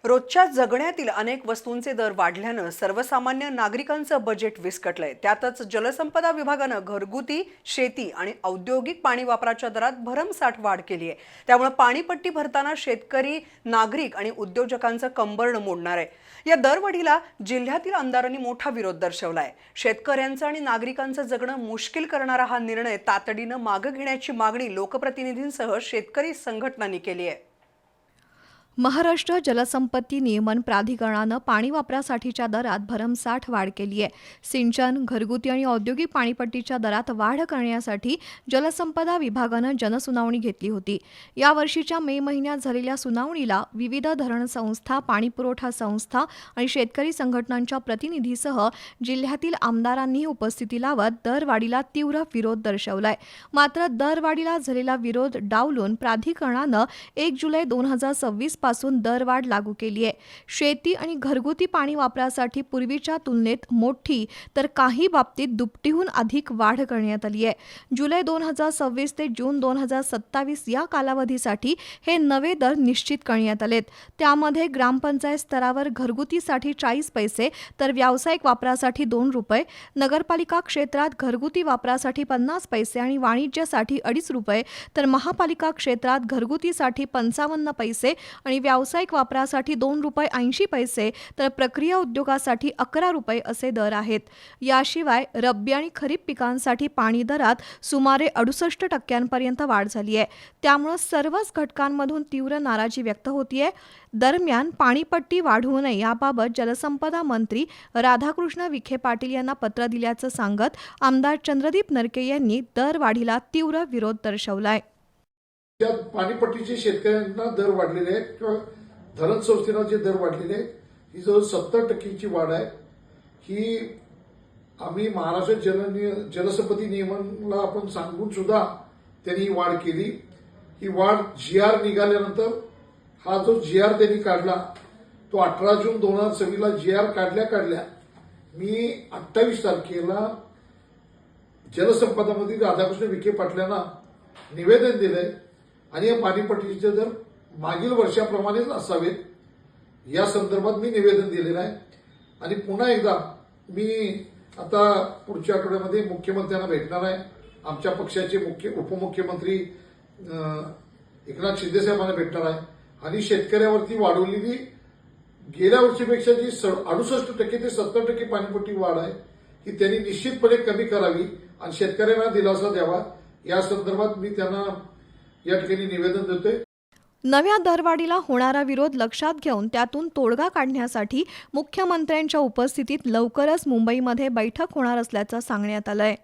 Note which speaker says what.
Speaker 1: रोजच्या जगण्यातील अनेक वस्तूंचे दर वाढल्यानं सर्वसामान्य नागरिकांचं बजेट विस्कटलंय। त्यातच जलसंपदा विभागानं घरगुती, शेती आणि औद्योगिक पाणी वापराच्या दरात भरमसाठ वाढ केली आहे। त्यामुळे पाणीपट्टी भरताना शेतकरी, नागरिक आणि उद्योजकांचं कंबरडं मोडणार आहे। या दरवाढीला जिल्ह्यातील आमदारांनी मोठा विरोध दर्शवलाय। शेतकऱ्यांचं आणि नागरिकांचं जगणं मुश्किल करणारा हा निर्णय तातडीनं मागे घेण्याची मागणी लोकप्रतिनिधींसह शेतकरी संघटनांनी केली आहे।
Speaker 2: महाराष्ट्र जलसंपत्ती नियमन प्राधिकरणानं पाणी वापरासाठीच्या दरात भरमसाठ वाढ केली आहे। सिंचन, घरगुती आणि औद्योगिक पाणीपट्टीच्या दरात वाढ करण्यासाठी जलसंपदा विभागानं जनसुनावणी घेतली होती। या वर्षीच्या मे महिन्यात झालेल्या सुनावणीला विविध धरण संस्था, पाणीपुरवठा संस्था आणि शेतकरी संघटनांच्या प्रतिनिधीसह जिल्ह्यातील आमदारांनी उपस्थिती लावत दरवाढीला तीव्र विरोध दर्शवलाय। मात्र दरवाढीला झालेला विरोध डावलून प्राधिकरणानं 1 जुलै 2026 पासून दरवाढ लागू केली आहे। शेती आणि घरगुती पाणी वापरासाठी पूर्वीच्या तुलनेत मोठी तर काही बाबतीत दुपटीहून अधिक वाढ करण्यात आली आहे। जुलै 2026 ते जून 2027 या कालावधीसाठी हे नवे दर निश्चित करण्यात आलेत। त्यामध्ये ग्रामपंचायत स्तरावर घरगुतीसाठी 40 पैसे तर व्यावसायिक वापरासाठी 2 रुपये, नगरपालिका क्षेत्रात घरगुती वापरासाठी 50 पैसे आणि वाणिज्यासाठी 2.5 रुपये, तर महापालिका क्षेत्रात घरगुतीसाठी 55 पैसे आणि व्यावसायिक वापरासाठी 2 रुपये 80 पैसे तर प्रक्रिया उद्योगासाठी 11 रुपये असे दर आहेत। याशिवाय रब्बी आणि खरीप पिकांसाठी पाणी दरात सुमारे 68% वाढ झाली आहे। त्यामुळे सर्वच घटकांमधून तीव्र नाराजी व्यक्त होतीये। दरम्यान पाणीपट्टी वाढवू नये याबाबत जलसंपदा मंत्री राधाकृष्ण विखे पाटील यांना पत्र दिल्याचं सांगत आमदार चंद्रदीप नरके यांनी दरवाढीला तीव्र विरोध दर्शवलाय।
Speaker 3: पाणीपट्टीचे शेतकऱ्यांना दर वाढलेले आहेत किंवा धरण संस्थेला जे दर वाढलेले आहेत ही जवळ 70% वाढ आहे। ही आम्ही महाराष्ट्र जलसंपत्ती नियमनला आपण सांगून सुद्धा त्यांनी वाढ केली। ही वाढ GR निघाल्यानंतर हा जो GR त्यांनी काढला तो 18 जून 2026 ला GR काढल्या मी 28 तारखेला जलसंपदा मंत्री राधाकृष्ण विखे पाटलांना निवेदन दिलंय आणि या पाणीपट्टीचे दर मागील वर्षाप्रमाणेच असावेत या संदर्भात मी निवेदन दिलेलं आहे। आणि पुन्हा एकदा मी आता पुढच्या आठवड्यामध्ये मुख्यमंत्र्यांना भेटणार आहे। आमच्या पक्षाचे उपमुख्यमंत्री एकनाथ शिंदे साहेबांना भेटणार आहे आणि शेतकऱ्यावरती वाढवलेली गेल्या वर्षीपेक्षा जी 68% ते 70% पाणीपट्टी वाढ आहे ही त्यांनी निश्चितपणे कमी करावी आणि शेतकऱ्यांना दिलासा द्यावा या संदर्भात मी त्यांना या ठिकाणी निवेदन देतोय।
Speaker 2: नव्या दरवाढीला होणारा विरोध लक्षात घेऊन त्यातून तोडगा काढण्यासाठी मुख्यमंत्र्यांच्या उपस्थितीत लवकरच मुंबईमध्ये बैठक होणार असल्याचं सांगण्यात आलंय।